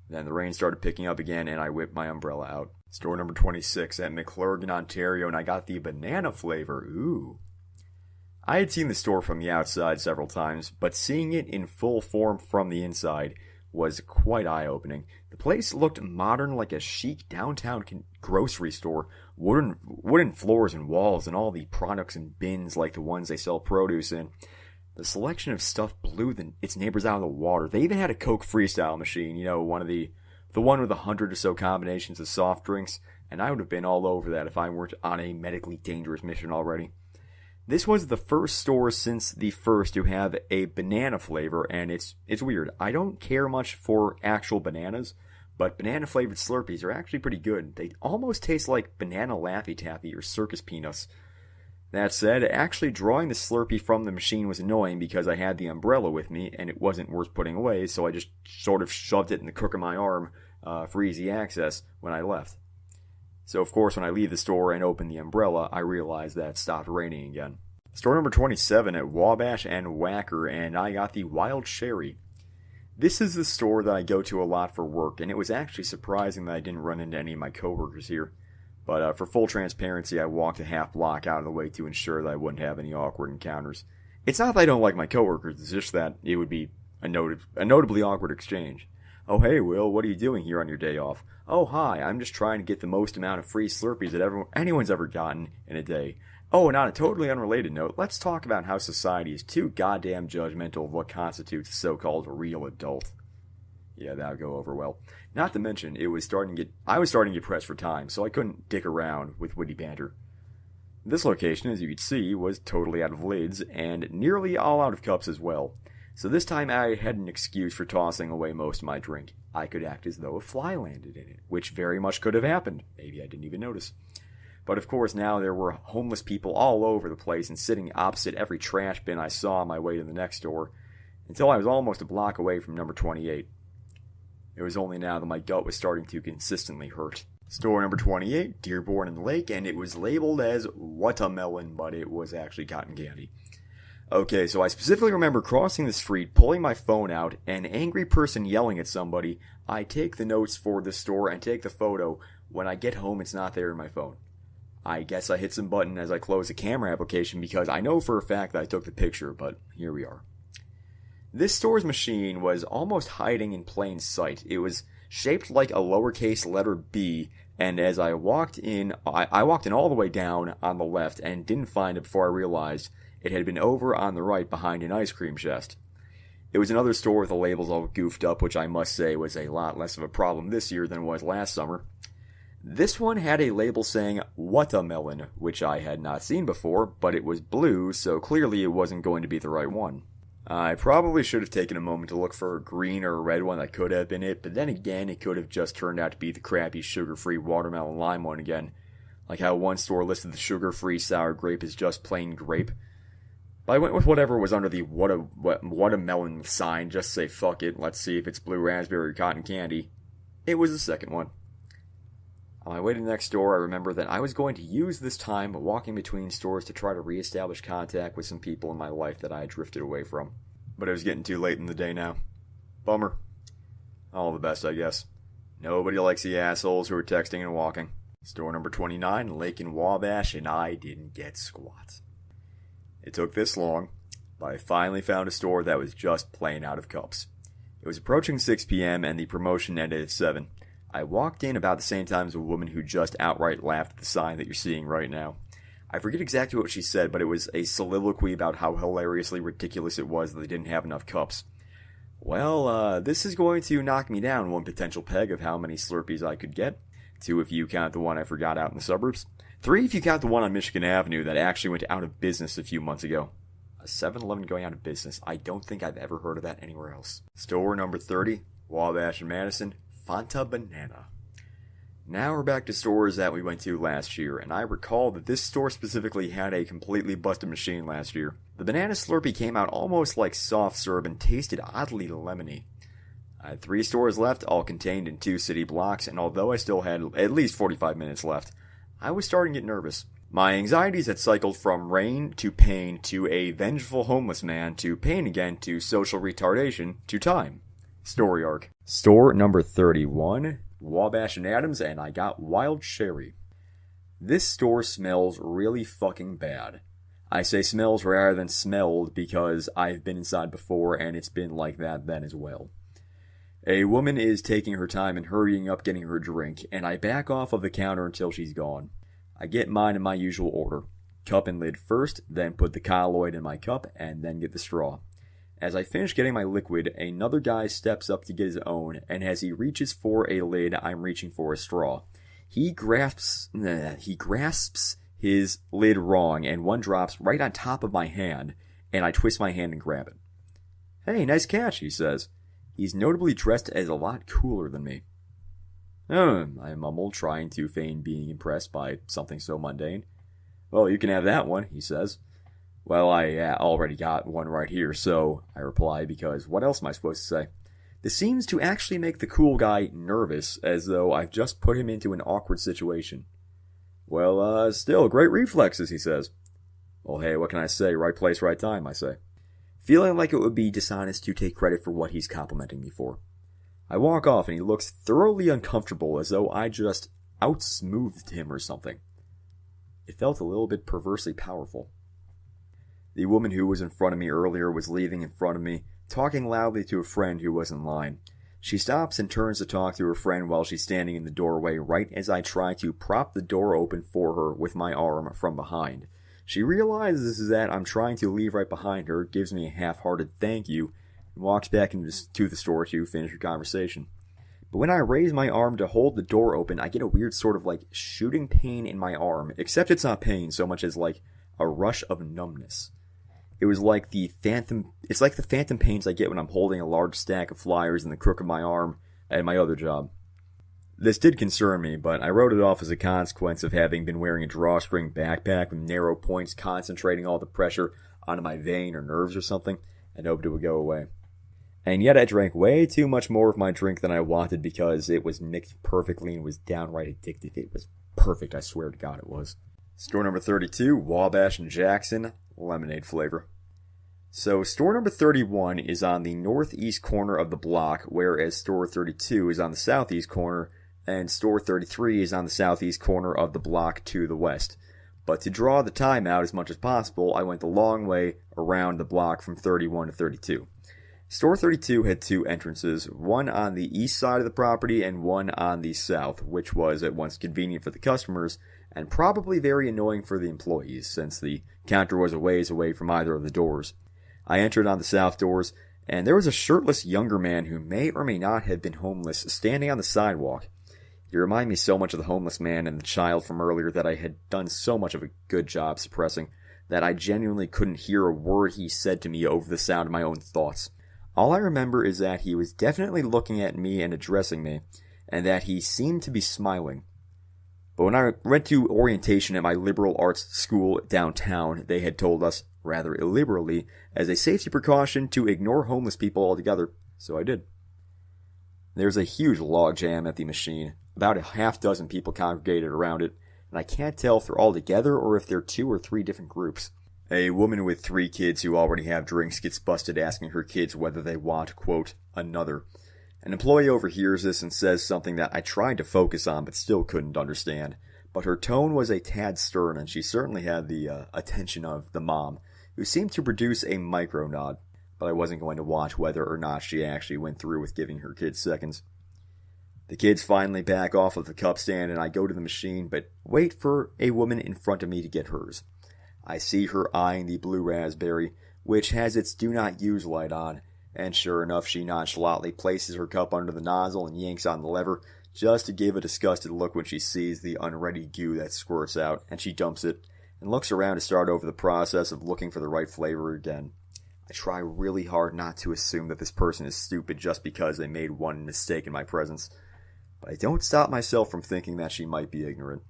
Then the rain started picking up again, and I whipped my umbrella out. Store number 26 at McClurgan, Ontario, and I got the banana flavor. Ooh. I had seen the store from the outside several times, but seeing it in full form from the inside was quite eye-opening. The place looked modern, like a chic downtown grocery store. Wooden floors and walls, and all the products and bins like the ones they sell produce in. The selection of stuff blew its neighbors out of the water. They even had a Coke Freestyle machine, the one with 100 or so combinations of soft drinks, and I would have been all over that if I weren't on a medically dangerous mission already. This was the first store since the first to have a banana flavor, and it's weird. I don't care much for actual bananas, but banana-flavored Slurpees are actually pretty good. They almost taste like banana Laffy Taffy or circus peanuts. That said, actually drawing the Slurpee from the machine was annoying because I had the umbrella with me and it wasn't worth putting away, so I just sort of shoved it in the crook of my arm for easy access when I left. So of course when I leave the store and open the umbrella, I realized that it stopped raining again. Store number 27 at Wabash and Wacker, and I got the Wild Cherry. This is the store that I go to a lot for work, and it was actually surprising that I didn't run into any of my coworkers here. But for full transparency, I walked a half block out of the way to ensure that I wouldn't have any awkward encounters. It's not that I don't like my coworkers, it's just that it would be a notably awkward exchange. Oh hey Will, what are you doing here on your day off? Oh hi, I'm just trying to get the most amount of free Slurpees that anyone's ever gotten in a day. Oh, and on a totally unrelated note, let's talk about how society is too goddamn judgmental of what constitutes a so-called real adult. Yeah, that would go over well. Not to mention, I was starting to get pressed for time, so I couldn't dick around with witty banter. This location, as you could see, was totally out of lids, and nearly all out of cups as well. So this time I had an excuse for tossing away most of my drink. I could act as though a fly landed in it, which very much could have happened. Maybe I didn't even notice. But of course now there were homeless people all over the place and sitting opposite every trash bin I saw on my way to the next door, until I was almost a block away from number 28. It was only now that my gut was starting to consistently hurt. Store number 28, Dearborn and Lake, and it was labeled as watermelon, but it was actually cotton candy. Okay, so I specifically remember crossing the street, pulling my phone out, an angry person yelling at somebody. I take the notes for the store and take the photo. When I get home, it's not there in my phone. I guess I hit some button as I closed the camera application because I know for a fact that I took the picture, but here we are. This store's machine was almost hiding in plain sight. It was shaped like a lowercase letter B, and as I walked in, I walked in all the way down on the left and didn't find it before I realized it had been over on the right behind an ice cream chest. It was another store with the labels all goofed up, which I must say was a lot less of a problem this year than it was last summer. This one had a label saying watermelon, which I had not seen before, but it was blue, so clearly it wasn't going to be the right one. I probably should have taken a moment to look for a green or a red one that could have been it, but then again, it could have just turned out to be the crappy sugar-free watermelon lime one again. Like how one store listed the sugar-free sour grape as just plain grape. But I went with whatever was under the watermelon sign, just say fuck it, let's see if it's blue raspberry or cotton candy. It was the second one. On my way to the next store, I remember that I was going to use this time walking between stores to try to reestablish contact with some people in my life that I had drifted away from. But it was getting too late in the day now. Bummer. All the best, I guess. Nobody likes the assholes who are texting and walking. Store number 29, Lake and Wabash, and I didn't get squat. It took this long, but I finally found a store that was just plain out of cups. It was approaching 6 p.m. and the promotion ended at 7. I walked in about the same time as a woman who just outright laughed at the sign that you're seeing right now. I forget exactly what she said, but it was a soliloquy about how hilariously ridiculous it was that they didn't have enough cups. Well, this is going to knock me down one potential peg of how many Slurpees I could get. 2 if you count the one I forgot out in the suburbs. 3 if you count the one on Michigan Avenue that actually went out of business a few months ago. A 7-Eleven going out of business. I don't think I've ever heard of that anywhere else. Store number 30, Wabash and Madison, Fanta Banana. Now we're back to stores that we went to last year, and I recall that this store specifically had a completely busted machine last year. The banana Slurpee came out almost like soft syrup and tasted oddly lemony. I had 3 stores left, all contained in 2 city blocks, and although I still had at least 45 minutes left, I was starting to get nervous. My anxieties had cycled from rain to pain to a vengeful homeless man to pain again to social retardation to time. Story arc. Store number 31, Wabash and Adams, and I got wild cherry. This store smells really fucking bad. I say smells rather than smelled because I've been inside before and it's been like that then as well. A woman is taking her time and hurrying up getting her drink, and I back off of the counter until she's gone. I get mine in my usual order. Cup and lid first, then put the colloid in my cup, and then get the straw. As I finish getting my liquid, another guy steps up to get his own, and as he reaches for a lid, I'm reaching for a straw. He grasps his lid wrong, and one drops right on top of my hand, and I twist my hand and grab it. "Hey, nice catch," he says. He's notably dressed as a lot cooler than me. I mumbled, trying to feign being impressed by something so mundane. "Well, you can have that one," he says. "Well, I already got one right here, so," I reply, because what else am I supposed to say? This seems to actually make the cool guy nervous, as though I've just put him into an awkward situation. "Well, still, great reflexes," he says. "Well, hey, what can I say? Right place, right time," I say. Feeling like it would be dishonest to take credit for what he's complimenting me for. I walk off and he looks thoroughly uncomfortable, as though I just outsmoothed him or something. It felt a little bit perversely powerful. The woman who was in front of me earlier was leaving in front of me, talking loudly to a friend who was in line. She stops and turns to talk to her friend while she's standing in the doorway right as I try to prop the door open for her with my arm from behind. She realizes that I'm trying to leave right behind her, gives me a half-hearted thank you, and walks back to the store to finish her conversation. But when I raise my arm to hold the door open, I get a weird sort of like shooting pain in my arm, except it's not pain so much as like a rush of numbness. It was like the phantom pains I get when I'm holding a large stack of flyers in the crook of my arm at my other job. This did concern me, but I wrote it off as a consequence of having been wearing a drawstring backpack with narrow points concentrating all the pressure onto my vein or nerves or something, and hoped it would go away. And yet I drank way too much more of my drink than I wanted because it was mixed perfectly and was downright addictive. It was perfect, I swear to God it was. Store number 32, Wabash and Jackson, lemonade flavor. So store number 31 is on the northeast corner of the block, whereas store 32 is on the southeast corner, and store 33 is on the southeast corner of the block to the west. But to draw the time out as much as possible, I went the long way around the block from 31 to 32. Store 32 had two entrances, one on the east side of the property and one on the south, which was at once convenient for the customers and probably very annoying for the employees, since the counter was a ways away from either of the doors. I entered on the south doors, and there was a shirtless younger man who may or may not have been homeless standing on the sidewalk. He reminded me so much of the homeless man and the child from earlier that I had done so much of a good job suppressing that I genuinely couldn't hear a word he said to me over the sound of my own thoughts. All I remember is that he was definitely looking at me and addressing me, and that he seemed to be smiling. But when I went to orientation at my liberal arts school downtown, they had told us, rather illiberally, as a safety precaution to ignore homeless people altogether, so I did. There's a huge log jam at the machine. About a half dozen people congregated around it, and I can't tell if they're all together or if they're 2 or 3 different groups. A woman with 3 kids who already have drinks gets busted asking her kids whether they want, quote, another. An employee overhears this and says something that I tried to focus on but still couldn't understand. But her tone was a tad stern, and she certainly had the attention of the mom, who seemed to produce a micro nod. But I wasn't going to watch whether or not she actually went through with giving her kids seconds. The kids finally back off of the cup stand, and I go to the machine, but wait for a woman in front of me to get hers. I see her eyeing the blue raspberry, which has its do not use light on, and sure enough, she nonchalantly places her cup under the nozzle and yanks on the lever, just to give a disgusted look when she sees the unready goo that squirts out, and she dumps it, and looks around to start over the process of looking for the right flavor again. I try really hard not to assume that this person is stupid just because they made one mistake in my presence, but I don't stop myself from thinking that she might be ignorant.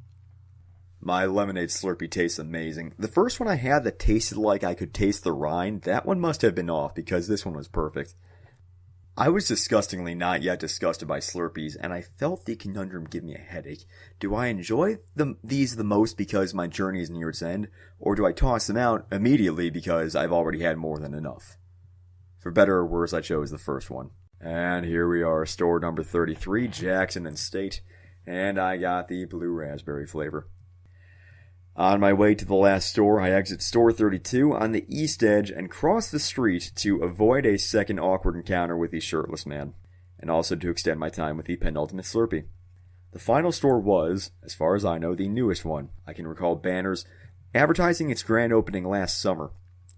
My lemonade Slurpee tastes amazing. The first one I had that tasted like I could taste the rind, that one must have been off because this one was perfect. I was disgustingly not yet disgusted by Slurpees, and I felt the conundrum give me a headache. Do I enjoy these the most because my journey is near its end, or do I toss them out immediately because I've already had more than enough? For better or worse, I chose the first one. And here we are, store number 33, Jackson and State, and I got the blue raspberry flavor. On my way to the last store, I exit store 32 on the east edge and cross the street to avoid a second awkward encounter with the shirtless man, and also to extend my time with the penultimate Slurpee. The final store was, as far as I know, the newest one. I can recall banners advertising its grand opening last summer.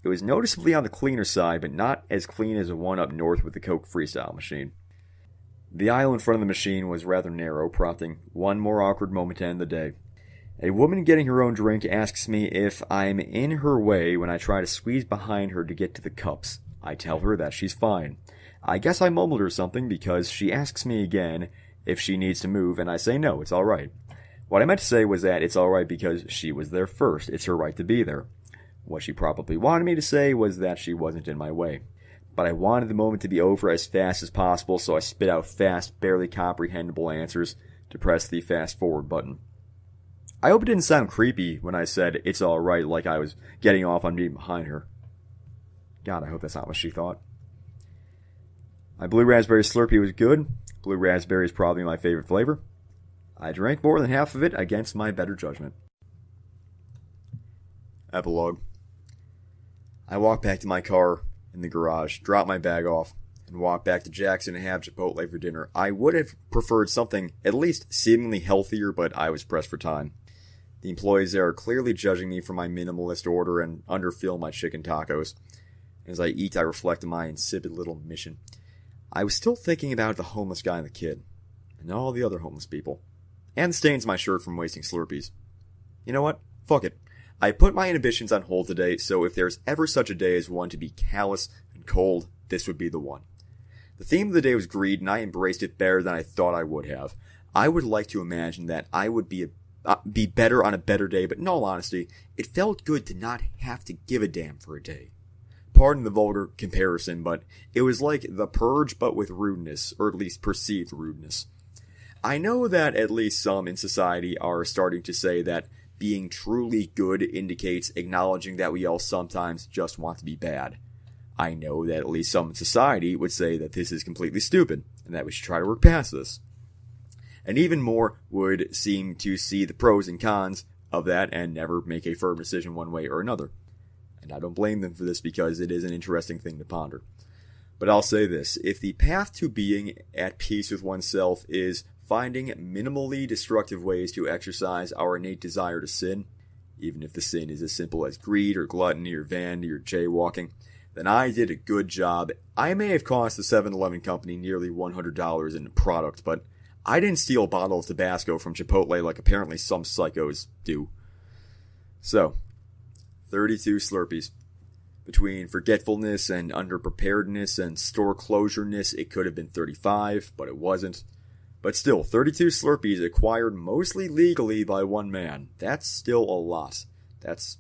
It was noticeably on the cleaner side, but not as clean as the one up north with the Coke Freestyle machine. The aisle in front of the machine was rather narrow, prompting one more awkward moment to end the day. A woman getting her own drink asks me if I'm in her way when I try to squeeze behind her to get to the cups. I tell her that she's fine. I guess I mumbled her something because she asks me again if she needs to move, and I say no, it's alright. What I meant to say was that it's alright because she was there first. It's her right to be there. What she probably wanted me to say was that she wasn't in my way. But I wanted the moment to be over as fast as possible, so I spit out fast, barely comprehensible answers to press the fast forward button. I hope it didn't sound creepy when I said it's alright like I was getting off on being behind her. God, I hope that's not what she thought. My blue raspberry Slurpee was good. Blue raspberry is probably my favorite flavor. I drank more than half of it against my better judgment. Epilogue. I walk back to my car in the garage, drop my bag off, and walk back to Jackson and have Chipotle for dinner. I would have preferred something at least seemingly healthier, but I was pressed for time. The employees there are clearly judging me for my minimalist order and underfill my chicken tacos. As I eat, I reflect on my insipid little mission. I was still thinking about the homeless guy and the kid, and all the other homeless people, and the stains on my shirt from wasting Slurpees. You know what? Fuck it. I put my inhibitions on hold today, so if there's ever such a day as one to be callous and cold, this would be the one. The theme of the day was greed, and I embraced it better than I thought I would have. I would like to imagine that I would be better on a better day, but in all honesty, it felt good to not have to give a damn for a day. pardon the vulgar comparison, but it was like The Purge but with rudeness, or at least perceived rudeness. I know that at least some in society are starting to say that being truly good indicates acknowledging that we all sometimes just want to be bad. I know that at least some in society would say that this is completely stupid, and that we should try to work past this. And even more would seem to see the pros and cons of that and never make a firm decision one way or another. And I don't blame them for this because it is an interesting thing to ponder. But I'll say this, if the path to being at peace with oneself is finding minimally destructive ways to exercise our innate desire to sin, even if the sin is as simple as greed or gluttony or vanity or jaywalking, then I did a good job. I may have cost the 7-Eleven company nearly $100 in product, but I didn't steal a bottle of Tabasco from Chipotle like apparently some psychos do. So, 32 Slurpees. Between forgetfulness and underpreparedness and store closureness, it could have been 35, but it wasn't. But still, 32 Slurpees acquired mostly legally by one man. That's still a lot. That's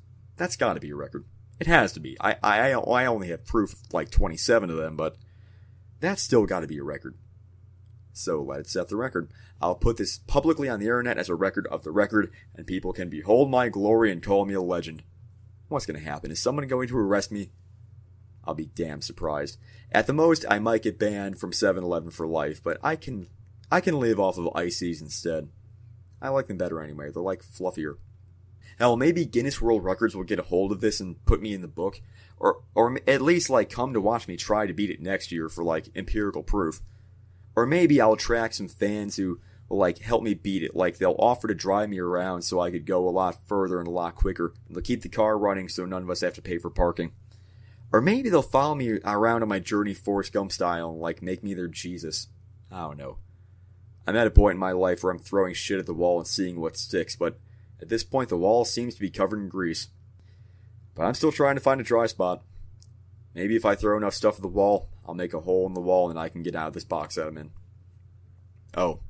gotta be a record. It has to be. I only have proof of like 27 of them, but that's still gotta be a record. So let's set the record. I'll put this publicly on the internet as a record of the record, and people can behold my glory and call me a legend. What's gonna happen? Is someone going to arrest me? I'll be damn surprised. At the most, I might get banned from 7-Eleven for life, but I can live off of ices instead. I like them better anyway. They're like fluffier. Hell, maybe Guinness World Records will get a hold of this and put me in the book. Or at least, like, come to watch me try to beat it next year for, like, empirical proof. Or maybe I'll attract some fans who will, like, help me beat it. Like, they'll offer to drive me around so I could go a lot further and a lot quicker. And they'll keep the car running so none of us have to pay for parking. Or maybe they'll follow me around on my journey Forrest Gump style and, like, make me their Jesus. I don't know. I'm at a point in my life where I'm throwing shit at the wall and seeing what sticks, but at this point the wall seems to be covered in grease. But I'm still trying to find a dry spot. Maybe if I throw enough stuff at the wall, I'll make a hole in the wall and I can get out of this box that I'm in. Oh,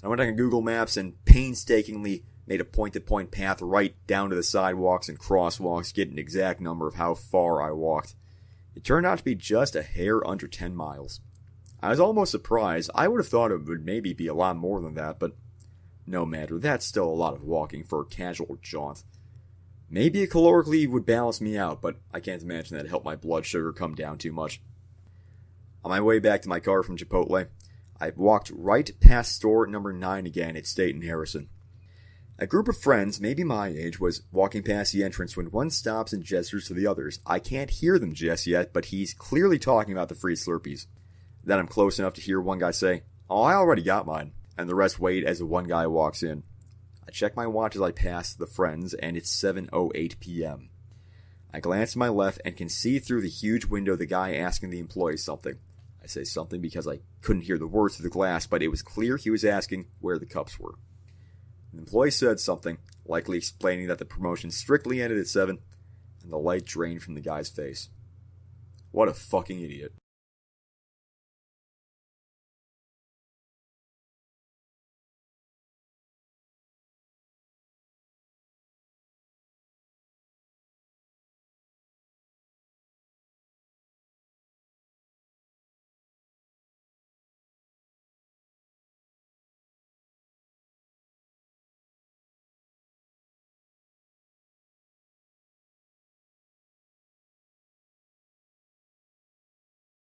I went on Google Maps and painstakingly made a point-to-point path right down to the sidewalks and crosswalks, get an exact number of how far I walked. It turned out to be just a hair under 10 miles. I was almost surprised. I would have thought it would maybe be a lot more than that, but no matter, that's still a lot of walking for a casual jaunt. Maybe a calorically would balance me out, but I can't imagine that'd help my blood sugar come down too much. On my way back to my car from Chipotle, I walked right past store number 9 again at State and Harrison. A group of friends, maybe my age, was walking past the entrance when one stops and gestures to the others. I can't hear them just yet, but he's clearly talking about the free Slurpees. Then I'm close enough to hear one guy say, "Oh, I already got mine," and the rest wait as the one guy walks in. I check my watch as I pass the friends, and it's 7:08 p.m. I glance to my left and can see through the huge window the guy asking the employee something. I say something because I couldn't hear the words through the glass, but it was clear he was asking where the cups were. The employee said something, likely explaining that the promotion strictly ended at 7, and the light drained from the guy's face. What a fucking idiot.